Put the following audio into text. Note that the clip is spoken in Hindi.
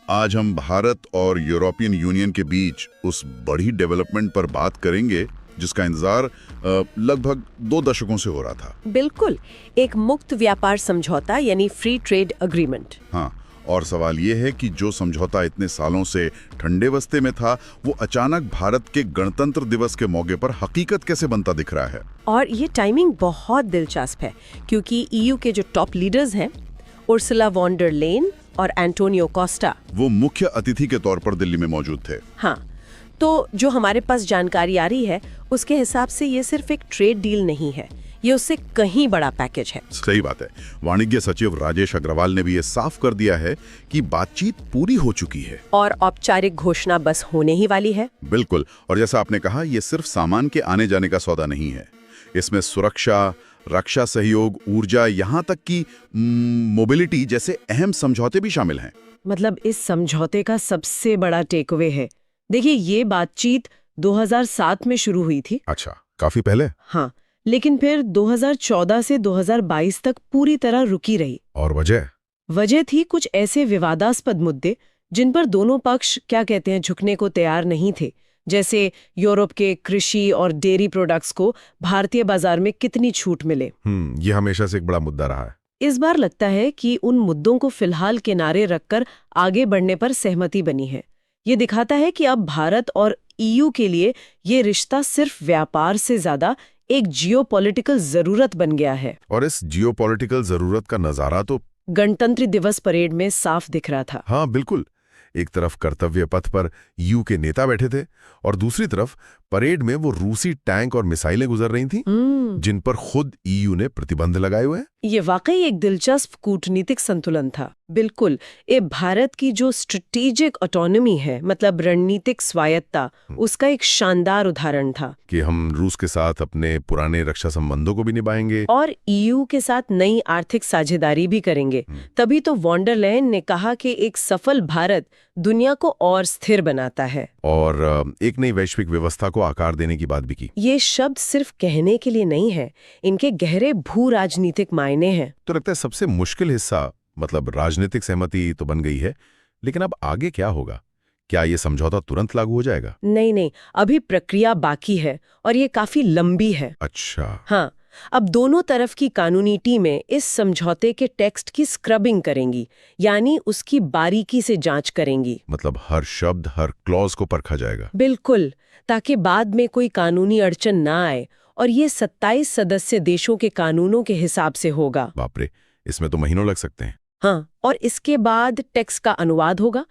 आज हम भारत और यूरोपियन यूनियन के बीच उस बड़ी डेवलपमेंट पर बात करेंगे जिसका इंतजार लगभग 2 दशकों से हो रहा था। बिल्कुल, एक मुक्त व्यापार समझौता यानी फ्री ट्रेड एग्रीमेंट। हाँ, और सवाल ये है कि जो समझौता इतने सालों से ठंडे बस्ते में था, वो अचानक भारत के गणतंत्र दिवस के मौके पर हकीकत कैसे बनता दिख रहा है। और ये टाइमिंग बहुत दिलचस्प है क्योंकि ईयू के जो टॉप लीडर्स हैं, उर्सुला वॉन डर लेन और एंटोनियो कोस्टा, वो मुख्य अतिथि के तौर पर दिल्ली में मौजूद थे। हाँ, तो जो हमारे पास जानकारी आ रही है उसके हिसाब से ये सिर्फ एक ट्रेड डील नहीं है, ये उससे कहीं बड़ा पैकेज है। सही बात है। वाणिज्य सचिव राजेश अग्रवाल ने भी ये साफ कर दिया है कि बातचीत पूरी हो चुकी है और औपचारिक घोषणा बस होने ही वाली है। बिल्कुल, और जैसा आपने कहा, ये सिर्फ सामान के आने जाने का सौदा नहीं है। इसमें सुरक्षा, रक्षा सहयोग, ऊर्जा, यहाँ तक कि मोबिलिटी जैसे अहम समझौते भी शामिल हैं। मतलब इस समझौते का सबसे बड़ा टेकअवे है, देखिए, ये बातचीत 2007 में शुरू हुई थी। अच्छा, काफी पहले। हाँ, लेकिन फिर 2014 से 2022 तक पूरी तरह रुकी रही। और वजह थी कुछ ऐसे विवादास्पद मुद्दे जिन पर दोनों पक्ष झुकने को तैयार नहीं थे, जैसे यूरोप के कृषि और डेयरी प्रोडक्ट्स को भारतीय बाजार में कितनी छूट मिले। ये हमेशा से एक बड़ा मुद्दा रहा है। इस बार लगता है कि उन मुद्दों को फिलहाल किनारे रखकर आगे बढ़ने पर सहमति बनी है। ये दिखाता है कि अब भारत और ईयू के लिए ये रिश्ता सिर्फ व्यापार से ज्यादा एक जियोपॉलिटिकल जरूरत बन गया है। और इस जियोपॉलिटिकल जरूरत का नजारा तो गणतंत्र दिवस परेड में साफ दिख रहा था। हाँ बिल्कुल, एक तरफ कर्तव्य पथ पर ईयू के नेता बैठे थे और दूसरी तरफ परेड में वो रूसी टैंक और मिसाइलें गुजर रही थीं, जिन पर खुद ईयू ने प्रतिबंध लगाए हुए हैं। ये वाकई एक दिलचस्प कूटनीतिक संतुलन था। बिल्कुल, ये भारत की जो स्ट्रेटेजिक ऑटोनॉमी है, मतलब रणनीतिक स्वायत्ता, उसका एक शानदार उदाहरण था कि हम रूस के साथ अपने पुराने रक्षा संबंधों को भी निभाएंगे और ईयू के साथ नई आर्थिक साझेदारी भी करेंगे। तभी तो वॉन डर लेयन ने कहा कि एक सफल भारत दुनिया को और स्थिर बनाता है और एक नई वैश्विक व्यवस्था को आकार देने की बात भी की। ये शब्द सिर्फ कहने के लिए नहीं है, इनके गहरे भू राजनीतिक मायने हैं। तो लगता है सबसे मुश्किल हिस्सा, मतलब राजनीतिक सहमति तो बन गई है, लेकिन अब आगे क्या होगा? क्या ये समझौता तुरंत लागू हो जाएगा? नहीं, अभी प्रक्रिया बाकी है और ये काफी लंबी है। अच्छा। हाँ, अब दोनों तरफ की कानूनी टीमें इस समझौते के टेक्स्ट की स्क्रबिंग करेंगी, यानी उसकी बारीकी से जांच करेंगी। मतलब हर शब्द, हर क्लॉज को परखा जाएगा। बिल्कुल, ताकि बाद में कोई कानूनी अड़चन ना आए। और ये 27 सदस्य देशों के कानूनों के हिसाब से होगा। बाप रे, इसमें तो महीनों लग सकते हैं। हाँ, और इसके बाद टेक्स्ट का अनुवाद होगा,